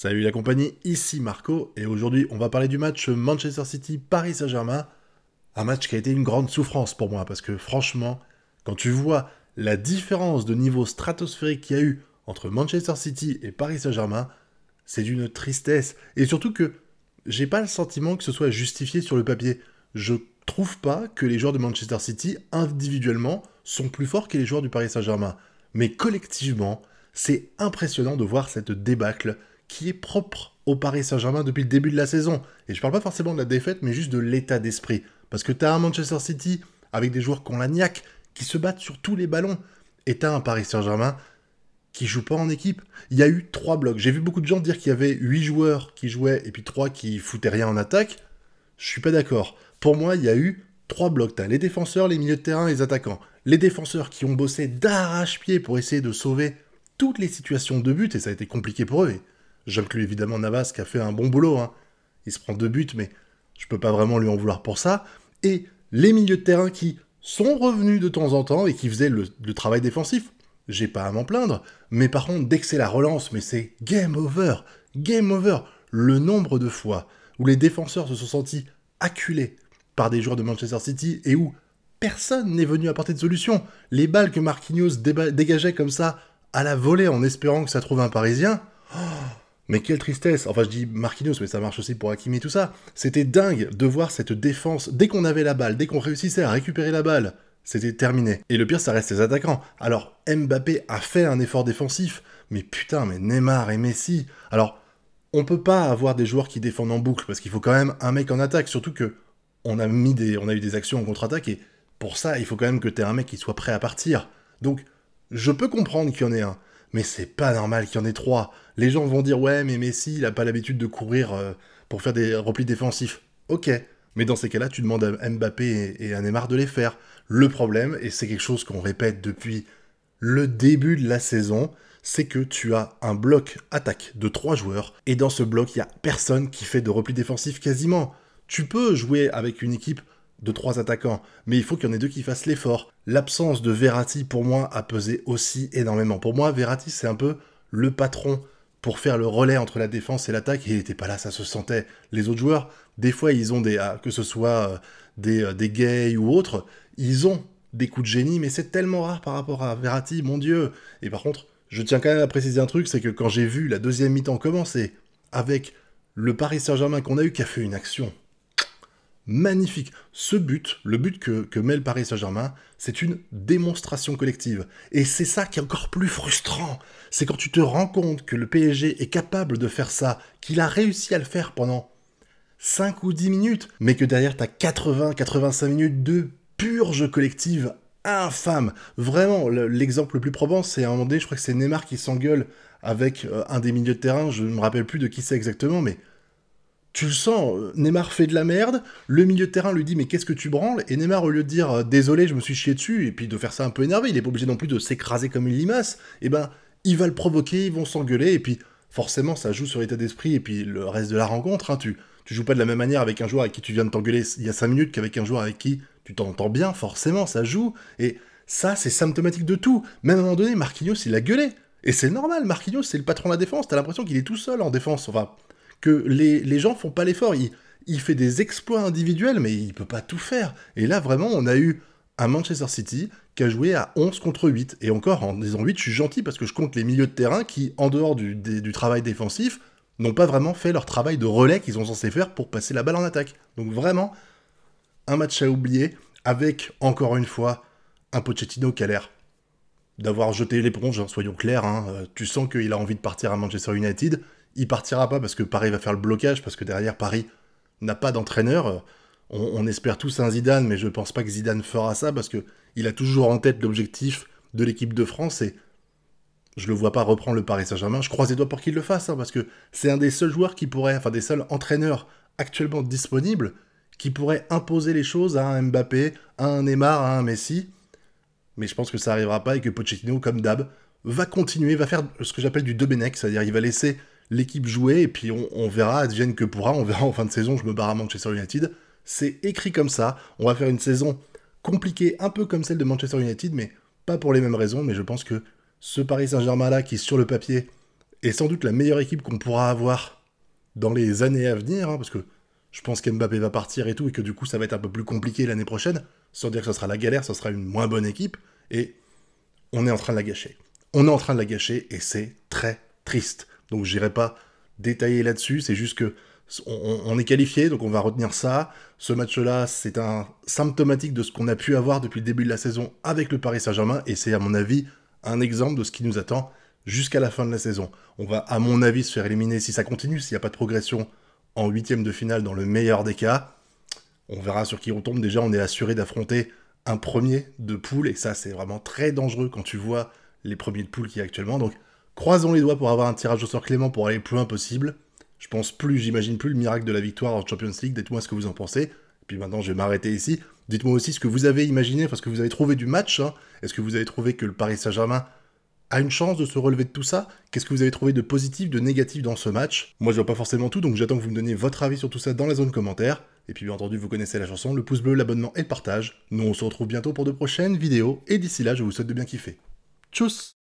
Salut la compagnie, ici Marco, et aujourd'hui on va parler du match Manchester City-Paris Saint-Germain. Un match qui a été une grande souffrance pour moi, parce que franchement, quand tu vois la différence de niveau stratosphérique qu'il y a eu entre Manchester City et Paris Saint-Germain, c'est d'une tristesse. Et surtout que j'ai pas le sentiment que ce soit justifié sur le papier. Je trouve pas que les joueurs de Manchester City, individuellement, sont plus forts que les joueurs du Paris Saint-Germain. Mais collectivement, c'est impressionnant de voir cette débâcle qui est propre au Paris Saint-Germain depuis le début de la saison. Et je parle pas forcément de la défaite, mais juste de l'état d'esprit. Parce que t'as un Manchester City avec des joueurs qui ont la niaque, qui se battent sur tous les ballons. Et t'as un Paris Saint-Germain qui joue pas en équipe. Il y a eu 3 blocs. J'ai vu beaucoup de gens dire qu'il y avait 8 joueurs qui jouaient et puis 3 qui foutaient rien en attaque. Je suis pas d'accord. Pour moi, il y a eu 3 blocs. T'as les défenseurs, les milieux de terrain et les attaquants. Les défenseurs qui ont bossé d'arrache-pied pour essayer de sauver toutes les situations de but, et ça a été compliqué pour eux. Et j'inclus évidemment Navas qui a fait un bon boulot. Il se prend 2 buts, mais je peux pas vraiment lui en vouloir pour ça. Et les milieux de terrain qui sont revenus de temps en temps et qui faisaient le travail défensif. J'ai pas à m'en plaindre, mais par contre, dès que c'est la relance, mais c'est game over, game over. Le nombre de fois où les défenseurs se sont sentis acculés par des joueurs de Manchester City et où personne n'est venu apporter de solution. Les balles que Marquinhos dégageait comme ça à la volée en espérant que ça trouve un Parisien. Mais quelle tristesse. Enfin, je dis Marquinhos, mais ça marche aussi pour Hakimi et tout ça. C'était dingue de voir cette défense. Dès qu'on avait la balle, dès qu'on réussissait à récupérer la balle, c'était terminé. Et le pire, ça reste les attaquants. Alors, Mbappé a fait un effort défensif, mais putain, mais Neymar et Messi... Alors, on peut pas avoir des joueurs qui défendent en boucle, parce qu'il faut quand même un mec en attaque, surtout que on a eu des actions en contre-attaque, et pour ça, il faut quand même que t'aies un mec qui soit prêt à partir. Donc, je peux comprendre qu'il y en ait un, mais c'est pas normal qu'il y en ait 3. Les gens vont dire, ouais, mais Messi, il a pas l'habitude de courir pour faire des replis défensifs. Ok, mais dans ces cas-là, tu demandes à Mbappé et à Neymar de les faire. Le problème, et c'est quelque chose qu'on répète depuis le début de la saison, c'est que tu as un bloc attaque de 3 joueurs, et dans ce bloc, il n'y a personne qui fait de repli défensif quasiment. Tu peux jouer avec une équipe de 3 attaquants, mais il faut qu'il y en ait 2 qui fassent l'effort. L'absence de Verratti, pour moi, a pesé aussi énormément. Pour moi, Verratti, c'est un peu le patron pour faire le relais entre la défense et l'attaque, et il n'était pas là, ça se sentait. Les autres joueurs, des fois, ils ont que ce soit des gays ou autres, ils ont des coups de génie, mais c'est tellement rare par rapport à Verratti, mon Dieu. Et par contre, je tiens quand même à préciser un truc, c'est que quand j'ai vu la deuxième mi-temps commencer, avec le Paris Saint-Germain qu'on a eu, qui a fait une action magnifique. Ce but, le but que met le Paris Saint-Germain, c'est une démonstration collective. Et c'est ça qui est encore plus frustrant. C'est quand tu te rends compte que le PSG est capable de faire ça, qu'il a réussi à le faire pendant 5 ou 10 minutes, mais que derrière t'as 80-85 minutes de purge collective infâme. Vraiment, l'exemple le plus probant, c'est à un moment donné, je crois que c'est Neymar qui s'engueule avec un des milieux de terrain, je ne me rappelle plus de qui c'est exactement, mais tu le sens, Neymar fait de la merde, le milieu de terrain lui dit mais qu'est-ce que tu branles, et Neymar au lieu de dire désolé je me suis chié dessus, et puis de faire ça un peu énervé, il est pas obligé non plus de s'écraser comme une limace, et ben il va le provoquer, ils vont s'engueuler, et puis forcément ça joue sur l'état d'esprit, et puis le reste de la rencontre, tu joues pas de la même manière avec un joueur avec qui tu viens de t'engueuler il y a 5 minutes qu'avec un joueur avec qui tu t'entends bien, forcément ça joue, et ça c'est symptomatique de tout, même à un moment donné Marquinhos il a gueulé, et c'est normal, Marquinhos c'est le patron de la défense, t'as l'impression qu'il est tout seul en défense, enfin que les gens font pas l'effort. Il fait des exploits individuels, mais il peut pas tout faire. Et là, vraiment, on a eu un Manchester City qui a joué à 11 contre 8. Et encore, en disant 8, je suis gentil parce que je compte les milieux de terrain qui, en dehors du travail défensif, n'ont pas vraiment fait leur travail de relais qu'ils sont censés faire pour passer la balle en attaque. Donc vraiment, un match à oublier, avec, encore une fois, un Pochettino qui a l'air d'avoir jeté l'éponge, soyons clairs. Tu sens qu'il a envie de partir à Manchester United. Il partira pas parce que Paris va faire le blocage, parce que derrière Paris n'a pas d'entraîneur. On espère tous un Zidane, mais je pense pas que Zidane fera ça, parce que il a toujours en tête l'objectif de l'équipe de France, et je le vois pas reprendre le Paris Saint-Germain. Je croise les doigts pour qu'il le fasse, parce que c'est un des seuls joueurs qui pourrait, enfin des seuls entraîneurs actuellement disponibles, qui pourrait imposer les choses à un Mbappé, à un Neymar, à un Messi. Mais je pense que ça arrivera pas, et que Pochettino, comme d'hab, va continuer, va faire ce que j'appelle du Domenech, c'est-à-dire il va laisser l'équipe jouer, et puis on verra, advienne que pourra, on verra en fin de saison, je me barre à Manchester United. C'est écrit comme ça, on va faire une saison compliquée, un peu comme celle de Manchester United, mais pas pour les mêmes raisons, mais je pense que ce Paris Saint-Germain-là, qui sur le papier est sans doute la meilleure équipe qu'on pourra avoir dans les années à venir, hein, parce que je pense qu'Mbappé va partir et tout, et que du coup ça va être un peu plus compliqué l'année prochaine, sans dire que ça sera la galère, ça sera une moins bonne équipe, et on est en train de la gâcher. On est en train de la gâcher, et c'est très triste. Donc j'irai pas détailler là-dessus, c'est juste que on est qualifié, donc on va retenir ça. Ce match-là, c'est un symptomatique de ce qu'on a pu avoir depuis le début de la saison avec le Paris Saint-Germain, et c'est à mon avis un exemple de ce qui nous attend jusqu'à la fin de la saison. On va, à mon avis, se faire éliminer si ça continue, s'il n'y a pas de progression en huitième de finale dans le meilleur des cas. On verra sur qui on tombe. Déjà, on est assuré d'affronter un premier de poule, et ça, c'est vraiment très dangereux quand tu vois les premiers de poule qu'il y a actuellement. Donc, croisons les doigts pour avoir un tirage au sort clément pour aller le plus loin possible. Je pense plus, j'imagine plus le miracle de la victoire en Champions League. Dites-moi ce que vous en pensez. Et puis maintenant, je vais m'arrêter ici. Dites-moi aussi ce que vous avez imaginé, parce que vous avez trouvé du match. Hein. Est-ce que vous avez trouvé que le Paris Saint-Germain a une chance de se relever de tout ça? Qu'est-ce que vous avez trouvé de positif, de négatif dans ce match? Moi, je vois pas forcément tout, donc j'attends que vous me donniez votre avis sur tout ça dans la zone commentaire. Et puis, bien entendu, vous connaissez la chanson, le pouce bleu, l'abonnement et le partage. Nous, on se retrouve bientôt pour de prochaines vidéos. Et d'ici là, je vous souhaite de bien kiffer. Tchuss!